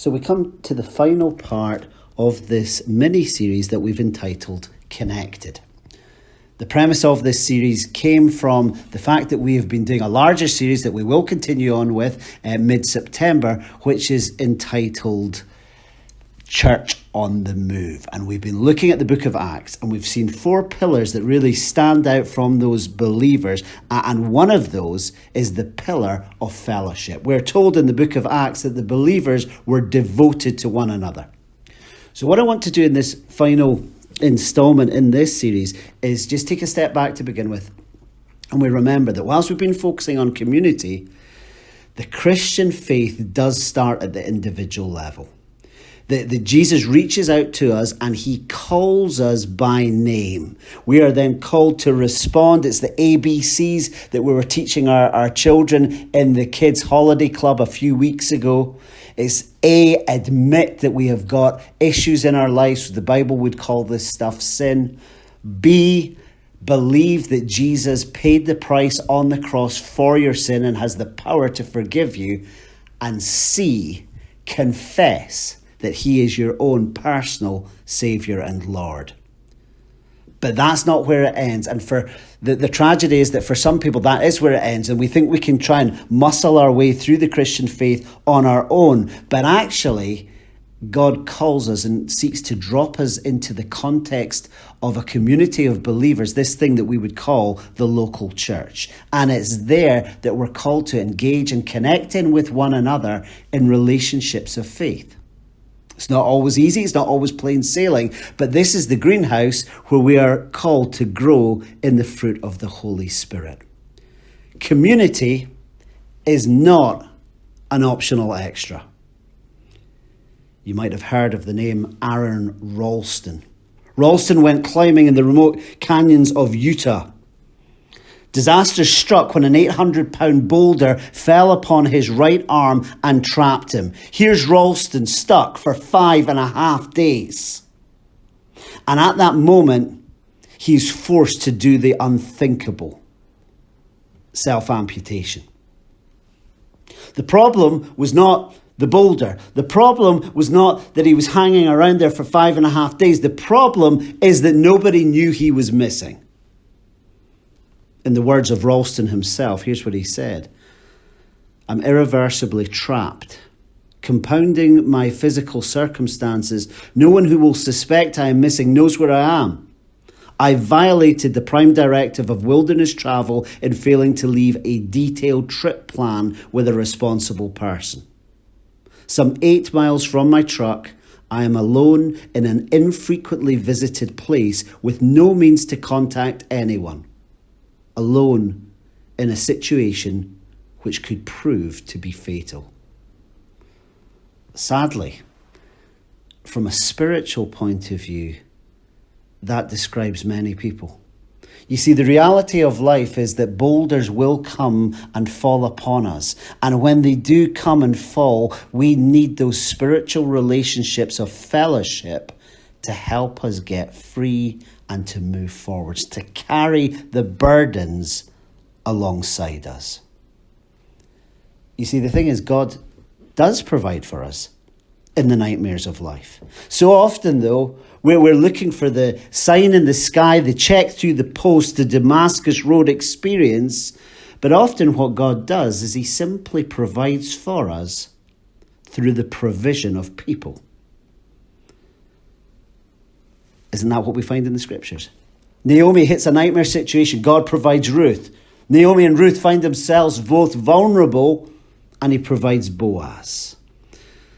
So we come to the final part of this mini-series that we've entitled Connected. The premise of this series came from the fact that we have been doing a larger series that we will continue on with mid-September, which is entitled Church on the Move. And we've been looking at the book of Acts, and we've seen 4 pillars that really stand out from those believers. And one of those is the pillar of fellowship. We're told in the book of Acts that the believers were devoted to one another. So what I want to do in this final installment in this series is just take a step back to begin with. And we remember that whilst we've been focusing on community, the Christian faith does start at the individual level. That Jesus reaches out to us and he calls us by name. We are then called to respond. It's the ABCs that we were teaching our children in the kids' holiday club a few weeks ago. It's A, admit that we have got issues in our lives. The Bible would call this stuff sin. B, believe that Jesus paid the price on the cross for your sin and has the power to forgive you. And C, confess that he is your own personal Saviour and Lord. But that's not where it ends. And for the tragedy is that for some people that is where it ends, and we think we can try and muscle our way through the Christian faith on our own. But actually, God calls us and seeks to drop us into the context of a community of believers, this thing that we would call the local church. And it's there that we're called to engage and connect in with one another in relationships of faith. It's not always easy, it's not always plain sailing, but this is the greenhouse where we are called to grow in the fruit of the Holy Spirit. Community is not an optional extra. You might have heard of the name Aaron Ralston. Ralston went climbing in the remote canyons of Utah. Disaster struck when an 800-pound boulder fell upon his right arm and trapped him. Here's Ralston stuck for 5.5 days. And at that moment, he's forced to do the unthinkable: self-amputation. The problem was not the boulder. The problem was not that he was hanging around there for 5.5 days. The problem is that nobody knew he was missing. In the words of Ralston himself, here's what he said: "I'm irreversibly trapped. Compounding my physical circumstances, no one who will suspect I am missing knows where I am. I violated the prime directive of wilderness travel in failing to leave a detailed trip plan with a responsible person. Some 8 miles from my truck, I am alone in an infrequently visited place with no means to contact anyone. Alone in a situation which could prove to be fatal." Sadly, from a spiritual point of view, that describes many people. You see, the reality of life is that boulders will come and fall upon us. And when they do come and fall, we need those spiritual relationships of fellowship to help us get free and to move forwards, to carry the burdens alongside us. You see, the thing is, God does provide for us in the nightmares of life. So often, though, we're looking for the sign in the sky, the check through the post, the Damascus Road experience. But often what God does is he simply provides for us through the provision of people. Isn't that what we find in the scriptures? Naomi hits a nightmare situation. God provides Ruth. Naomi and Ruth find themselves both vulnerable, and he provides Boaz.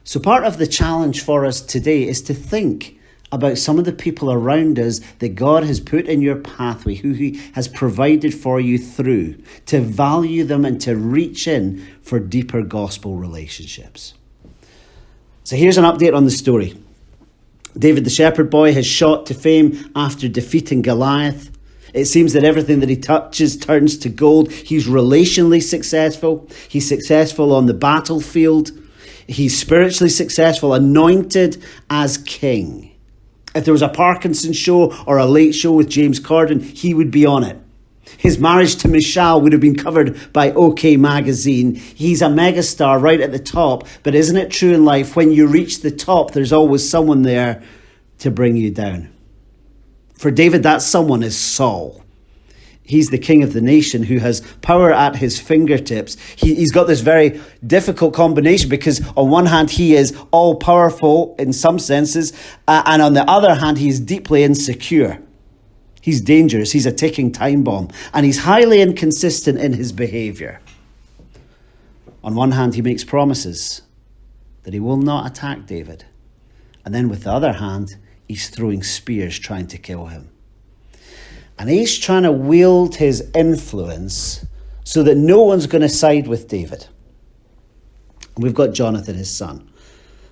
So part of the challenge for us today is to think about some of the people around us that God has put in your pathway, who he has provided for you through, to value them and to reach in for deeper gospel relationships. So here's an update on the story. David the shepherd boy has shot to fame after defeating Goliath. It seems that everything that he touches turns to gold. He's relationally successful. He's successful on the battlefield. He's spiritually successful, anointed as king. If there was a Parkinson show or a late show with James Corden, he would be on it. His marriage to Michelle would have been covered by OK Magazine. He's a megastar right at the top. But isn't it true in life, when you reach the top, there's always someone there to bring you down? For David, that someone is Saul. He's the king of the nation who has power at his fingertips. He's got this very difficult combination because on one hand, he is all powerful in some senses. And on the other hand, he is deeply insecure. He's dangerous. He's a ticking time bomb. And he's highly inconsistent in his behavior. On one hand, he makes promises that he will not attack David. And then with the other hand, he's throwing spears trying to kill him. And he's trying to wield his influence so that no one's going to side with David. And we've got Jonathan, his son,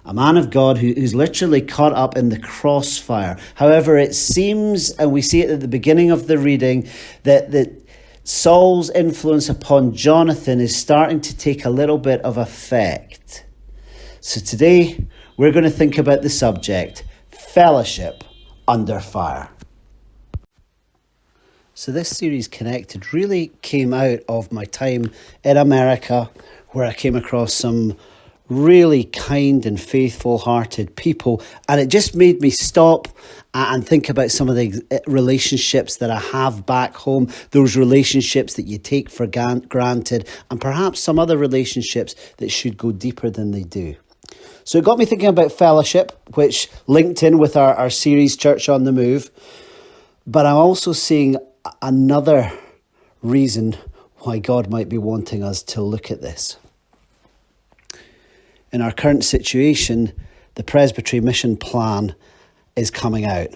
a man of God who's literally caught up in the crossfire. However, it seems, and we see it at the beginning of the reading, that Saul's influence upon Jonathan is starting to take a little bit of effect. So today, we're going to think about the subject, fellowship under fire. So this series, Connected, really came out of my time in America, where I came across some really kind and faithful-hearted people. And it just made me stop and think about some of the relationships that I have back home, those relationships that you take for granted, and perhaps some other relationships that should go deeper than they do. So it got me thinking about fellowship, which linked in with our series, Church on the Move. But I'm also seeing another reason why God might be wanting us to look at this. In our current situation, the Presbytery mission plan is coming out.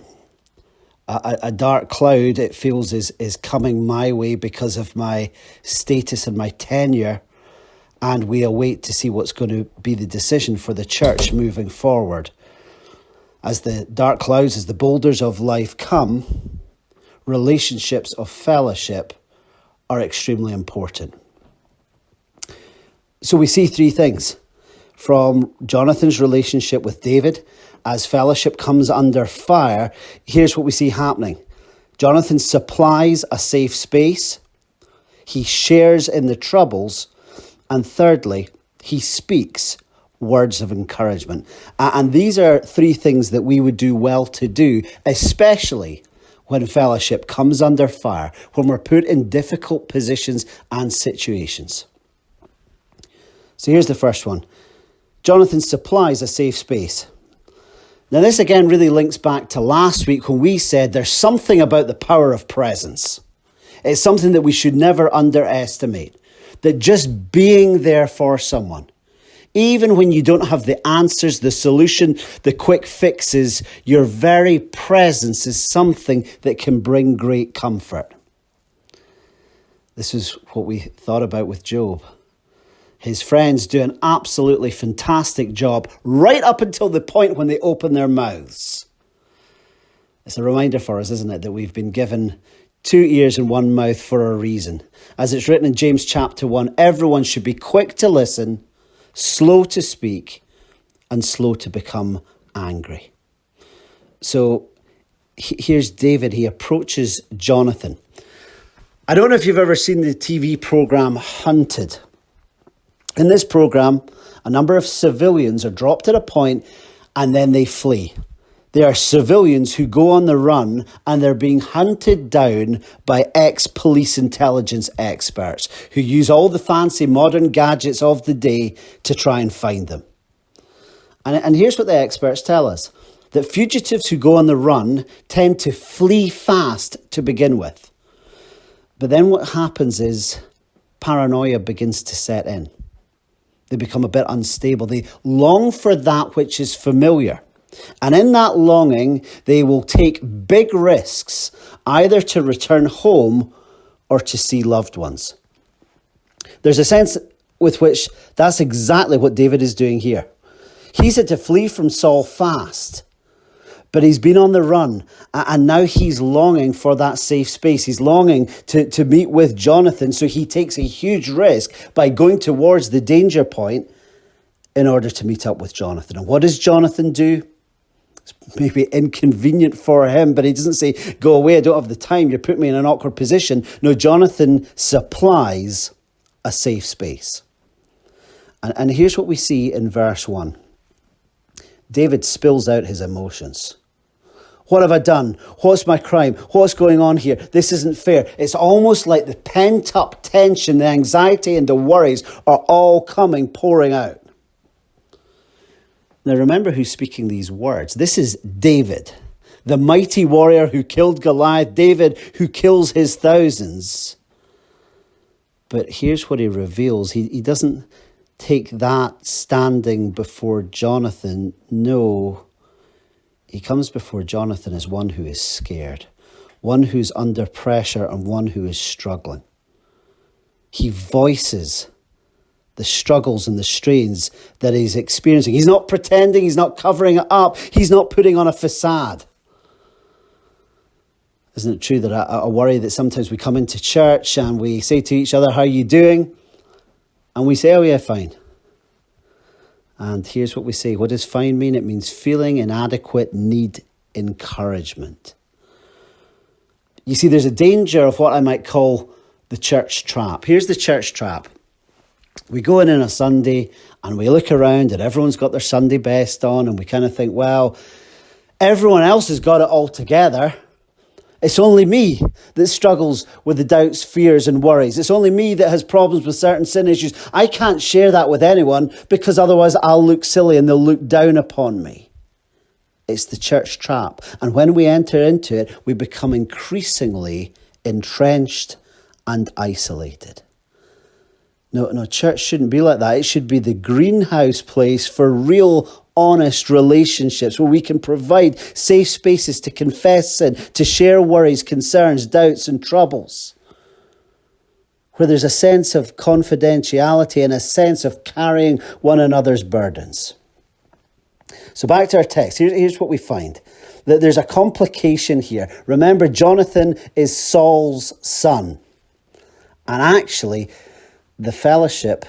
A dark cloud, it feels, is coming my way because of my status and my tenure, and we await to see what's going to be the decision for the church moving forward. As the dark clouds, as the boulders of life come, relationships of fellowship are extremely important. So we see three things. From Jonathan's relationship with David, as fellowship comes under fire, here's what we see happening. Jonathan supplies a safe space. He shares in the troubles. And thirdly, he speaks words of encouragement. And these are three things that we would do well to do, especially when fellowship comes under fire, when we're put in difficult positions and situations. So here's the first one. Jonathan supplies a safe space. Now this again really links back to last week when we said there's something about the power of presence. It's something that we should never underestimate. That just being there for someone, even when you don't have the answers, the solution, the quick fixes, your very presence is something that can bring great comfort. This is what we thought about with Job. His friends do an absolutely fantastic job right up until the point when they open their mouths. It's a reminder for us, isn't it, that we've been given 2 ears and 1 mouth for a reason. As it's written in James chapter 1, everyone should be quick to listen, slow to speak, and slow to become angry. So here's David. He approaches Jonathan. I don't know if you've ever seen the TV program Hunted. In this program, a number of civilians are dropped at a point and then they flee. They are civilians who go on the run and they're being hunted down by ex-police intelligence experts who use all the fancy modern gadgets of the day to try and find them. And here's what the experts tell us, that fugitives who go on the run tend to flee fast to begin with. But then what happens is paranoia begins to set in. They become a bit unstable. They long for that which is familiar. And in that longing, they will take big risks, either to return home or to see loved ones. There's a sense with which that's exactly what David is doing here. He's had to flee from Saul fast, but he's been on the run, and now he's longing for that safe space. He's longing to meet with Jonathan, so he takes a huge risk by going towards the danger point in order to meet up with Jonathan. And what does Jonathan do? maybe inconvenient for him, but he doesn't say, go away, I don't have the time, you're putting me in an awkward position. No, Jonathan supplies a safe space. And here's what we see in verse 1. David spills out his emotions. What have I done? What's my crime? What's going on here? This isn't fair. It's almost like the pent-up tension, the anxiety and the worries are all pouring out. Now remember who's speaking these words. This is David, the mighty warrior who killed Goliath, David who kills his thousands. But here's what he reveals. He doesn't take that standing before Jonathan. No, he comes before Jonathan as one who is scared, one who's under pressure and one who is struggling. He voices the struggles and the strains that he's experiencing. He's not pretending, he's not covering it up, he's not putting on a facade. Isn't it true that I worry that sometimes we come into church and we say to each other, how are you doing? And we say, oh yeah, fine. And here's what we say. What does fine mean? It means feeling inadequate, need encouragement. You see, there's a danger of what I might call the church trap. Here's the church trap. We go in on a Sunday and we look around and everyone's got their Sunday best on and we kind of think, well, everyone else has got it all together. It's only me that struggles with the doubts, fears and worries. It's only me that has problems with certain sin issues. I can't share that with anyone because otherwise I'll look silly and they'll look down upon me. It's the church trap. And when we enter into it, we become increasingly entrenched and isolated. No, church shouldn't be like that. It should be the greenhouse place for real, honest relationships where we can provide safe spaces to confess sin, to share worries, concerns, doubts and troubles. Where there's a sense of confidentiality and a sense of carrying one another's burdens. So back to our text. Here's what we find. That there's a complication here. Remember, Jonathan is Saul's son. And actually, the fellowship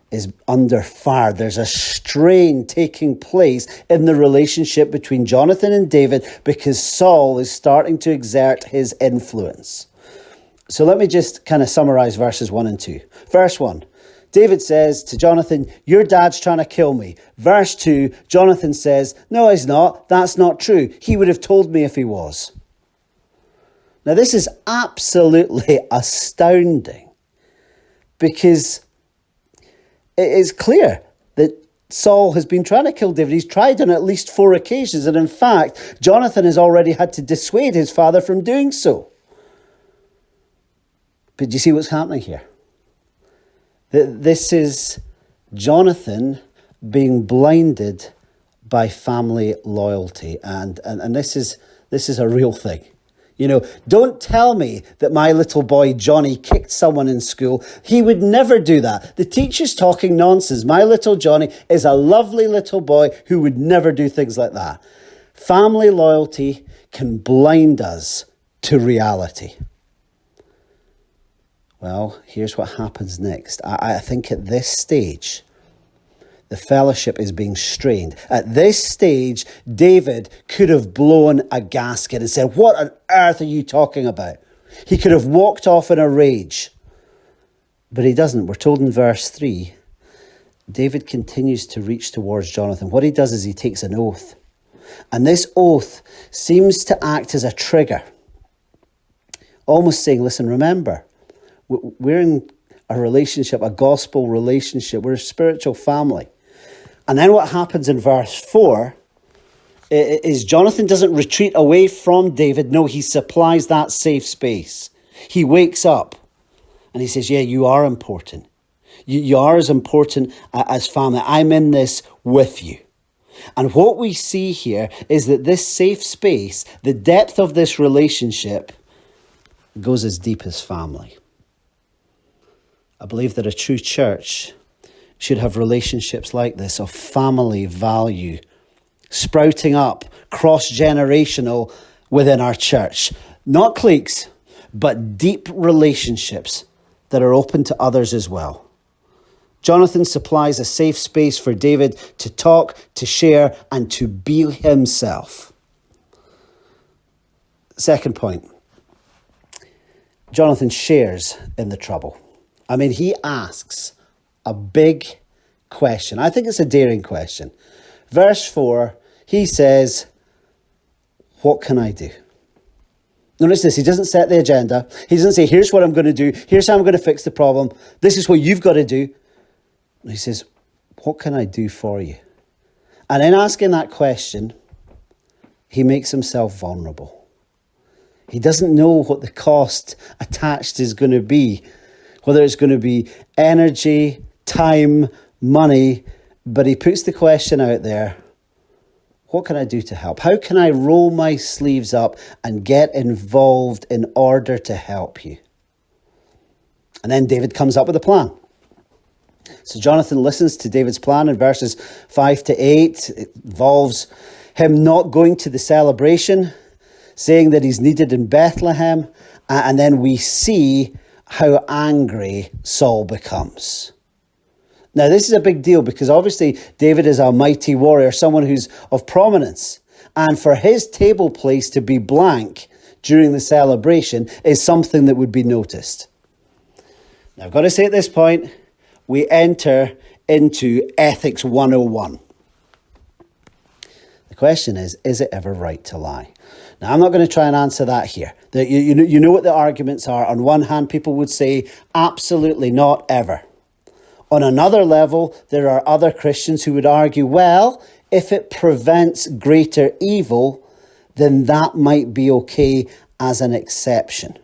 is under fire. There's a strain taking place in the relationship between Jonathan and David because Saul is starting to exert his influence. So let me just kind of summarize verses 1 and 2. Verse 1, David says to Jonathan, your dad's trying to kill me. Verse 2, Jonathan says, no, he's not. That's not true. He would have told me if he was. Now this is absolutely astounding. Because it is clear that Saul has been trying to kill David. He's tried on at least 4 occasions. And in fact, Jonathan has already had to dissuade his father from doing so. But do you see what's happening here? This is Jonathan being blinded by family loyalty. And this is a real thing. You know, don't tell me that my little boy Johnny kicked someone in school. He would never do that. The teacher's talking nonsense. My little Johnny is a lovely little boy who would never do things like that. Family loyalty can blind us to reality. Well, here's what happens next. I think at this stage, the fellowship is being strained. At this stage, David could have blown a gasket and said, what on earth are you talking about? He could have walked off in a rage. But he doesn't. We're told in verse 3, David continues to reach towards Jonathan. What he does is he takes an oath. And this oath seems to act as a trigger. Almost saying, listen, remember, we're in a relationship, a gospel relationship. We're a spiritual family. And then what happens in verse 4 is Jonathan doesn't retreat away from David. No, he supplies that safe space. He wakes up and he says, yeah, you are important. You are as important as family. I'm in this with you. And what we see here is that this safe space, the depth of this relationship, goes as deep as family. I believe that a true church should have relationships like this of family value, sprouting up cross-generational within our church. Not cliques, but deep relationships that are open to others as well. Jonathan supplies a safe space for David to talk, to share, and to be himself. Second point, Jonathan shares in the trouble. I mean, he asks a big question. I think it's a daring question. Verse 4, he says, what can I do? Notice this, he doesn't set the agenda. He doesn't say, here's what I'm going to do. Here's how I'm going to fix the problem. This is what you've got to do. He says, what can I do for you? And in asking that question, he makes himself vulnerable. He doesn't know what the cost attached is going to be, whether it's going to be energy, time, money, but he puts the question out there, what can I do to help? How can I roll my sleeves up and get involved in order to help you? And then David comes up with a plan. So Jonathan listens to David's plan in verses 5 to 8. It involves him not going to the celebration, saying that he's needed in Bethlehem. And then we see how angry Saul becomes. Now, this is a big deal because obviously David is a mighty warrior, someone who's of prominence. And for his table place to be blank during the celebration is something that would be noticed. Now, I've got to say at this point, we enter into Ethics 101. The question is it ever right to lie? Now, I'm not going to try and answer that here. You know what the arguments are. On one hand, people would say, absolutely not ever. On another level, there are other Christians who would argue, well, if it prevents greater evil, then that might be okay as an exception.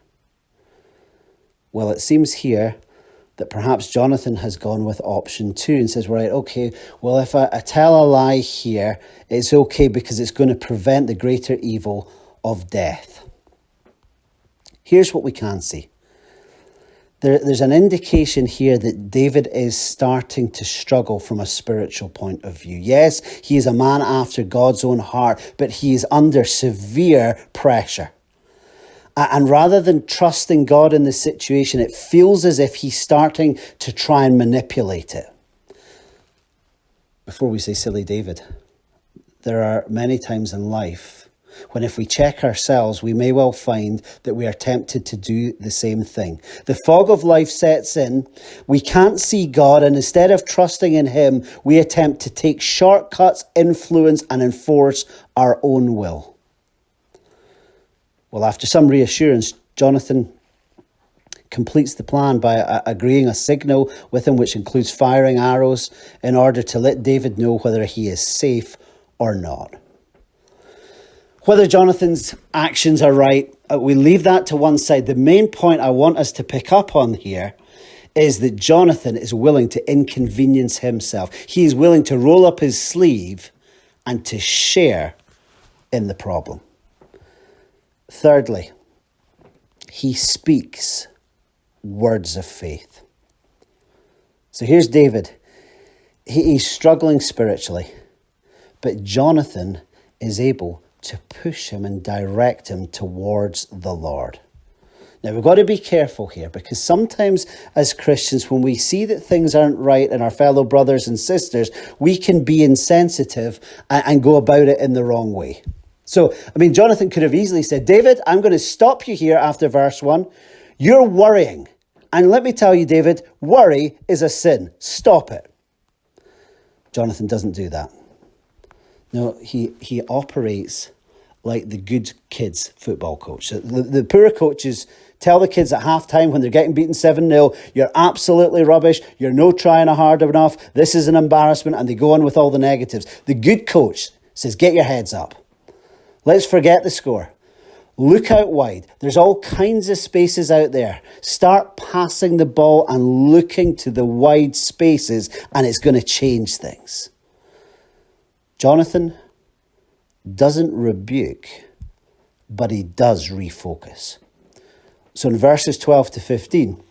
Well, it seems here that perhaps Jonathan has gone with option 2 and says, right, okay, well, if I tell a lie here, it's okay because it's going to prevent the greater evil of death. Here's what we can see. There's an indication here that David is starting to struggle from a spiritual point of view. Yes, he is a man after God's own heart, but he is under severe pressure. And rather than trusting God in the situation, it feels as if he's starting to try and manipulate it. Before we say silly David, there are many times in life when if we check ourselves, we may well find that we are tempted to do the same thing. The fog of life sets in, we can't see God, and instead of trusting in him, we attempt to take shortcuts, influence, and enforce our own will. Well, after some reassurance, Jonathan completes the plan by agreeing a signal with him, which includes firing arrows in order to let David know whether he is safe or not. Whether Jonathan's actions are right, we leave that to one side. The main point I want us to pick up on here is that Jonathan is willing to inconvenience himself. He is willing to roll up his sleeve and to share in the problem. Thirdly, he speaks words of faith. So here's David. He's struggling spiritually, but Jonathan is able to push him and direct him towards the Lord. Now, we've got to be careful here because sometimes as Christians, when we see that things aren't right in our fellow brothers and sisters, we can be insensitive and go about it in the wrong way. So, Jonathan could have easily said, David, I'm going to stop you here after verse 1. You're worrying. And let me tell you, David, worry is a sin. Stop it. Jonathan doesn't do that. No, he operates like the good kids football coach. The poor coaches tell the kids at halftime when they're getting beaten 7-0, you're absolutely rubbish, you're no trying hard enough, this is an embarrassment, and they go on with all the negatives. The good coach says, get your heads up. Let's forget the score. Look out wide. There's all kinds of spaces out there. Start passing the ball and looking to the wide spaces, and it's going to change things. Jonathan doesn't rebuke, but he does refocus. So in verses 12 to 15,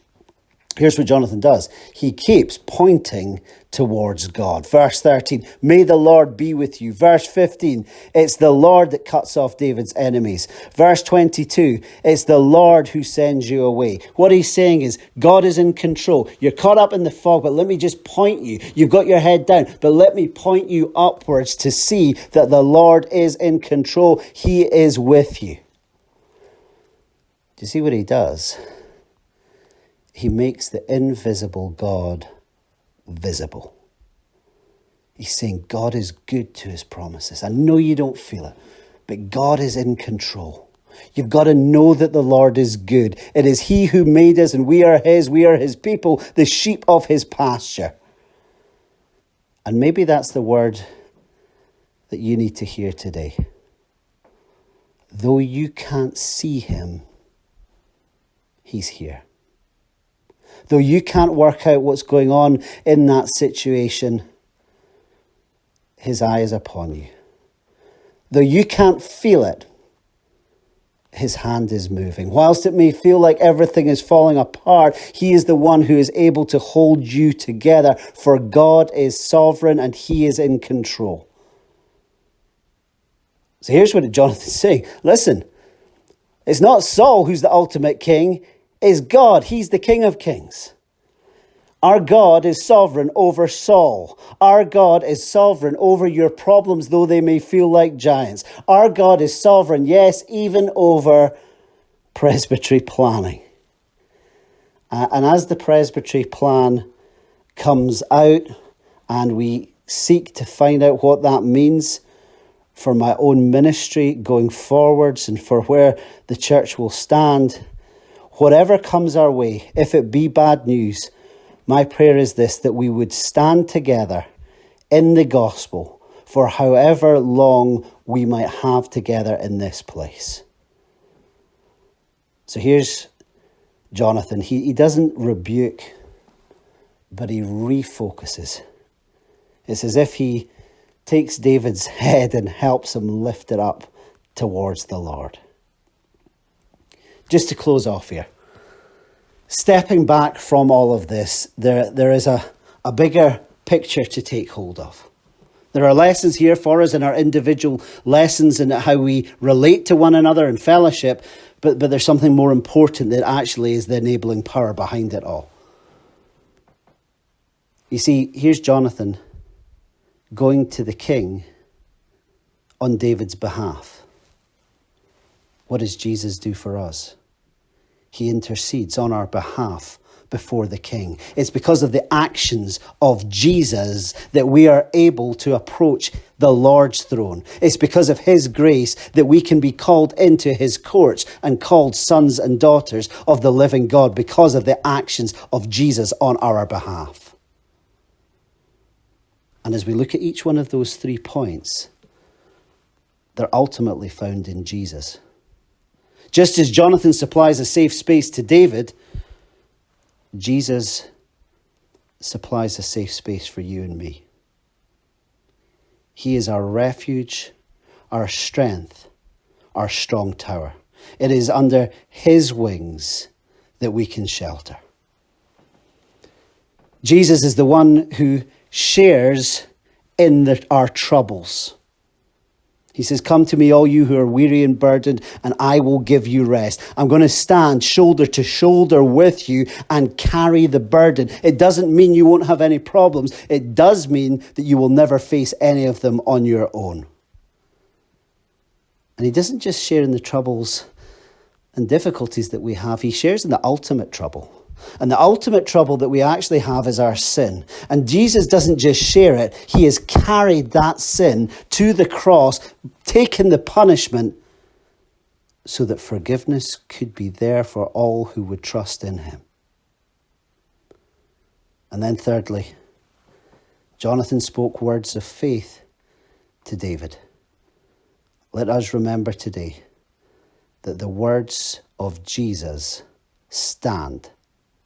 here's what Jonathan does. He keeps pointing towards God. Verse 13, may the Lord be with you. Verse 15, it's the Lord that cuts off David's enemies. Verse 22, it's the Lord who sends you away. What he's saying is, God is in control. You're caught up in the fog, but let me just point you. You've got your head down, but let me point you upwards to see that the Lord is in control. He is with you. Do you see what he does? He makes the invisible God visible. He's saying God is good to his promises. I know you don't feel it, but God is in control. You've got to know that the Lord is good. It is he who made us, and we are his people, the sheep of his pasture. And maybe that's the word that you need to hear today. Though you can't see him, he's here. Though you can't work out what's going on in that situation, his eye is upon you. Though you can't feel it, his hand is moving. Whilst it may feel like everything is falling apart, he is the one who is able to hold you together, for God is sovereign and he is in control. So here's what Jonathan's saying. Listen, it's not Saul who's the ultimate king, it's God. He's the King of Kings. Our God is sovereign over Saul. Our God is sovereign over your problems, though they may feel like giants. Our God is sovereign, yes, even over presbytery planning. And as the presbytery plan comes out and we seek to find out what that means for my own ministry going forwards and for where the church will stand, whatever comes our way, if it be bad news, my prayer is this, that we would stand together in the gospel for however long we might have together in this place. So here's Jonathan. He doesn't rebuke, but he refocuses. It's as if he takes David's head and helps him lift it up towards the Lord. Just to close off here. Stepping back from all of this, there is a bigger picture to take hold of. There are lessons here for us in our individual lessons and how we relate to one another in fellowship, but there's something more important that actually is the enabling power behind it all. You see, here's Jonathan going to the king on David's behalf. What does Jesus do for us? He intercedes on our behalf before the king. It's because of the actions of Jesus that we are able to approach the Lord's throne. It's because of his grace that we can be called into his courts and called sons and daughters of the living God, because of the actions of Jesus on our behalf. And as we look at each one of those 3 points, they're ultimately found in Jesus. Just as Jonathan supplies a safe space to David, Jesus supplies a safe space for you and me. He is our refuge, our strength, our strong tower. It is under his wings that we can shelter. Jesus is the one who shares in our troubles. He says, come to me, all you who are weary and burdened, and I will give you rest. I'm going to stand shoulder to shoulder with you and carry the burden. It doesn't mean you won't have any problems. It does mean that you will never face any of them on your own. And he doesn't just share in the troubles and difficulties that we have. He shares in the ultimate trouble. And the ultimate trouble that we actually have is our sin. And Jesus doesn't just share it. He has carried that sin to the cross, taken the punishment so that forgiveness could be there for all who would trust in him. And then thirdly, Jonathan spoke words of faith to David. Let us remember today that the words of Jesus stand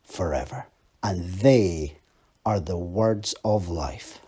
forever, and they are the words of life.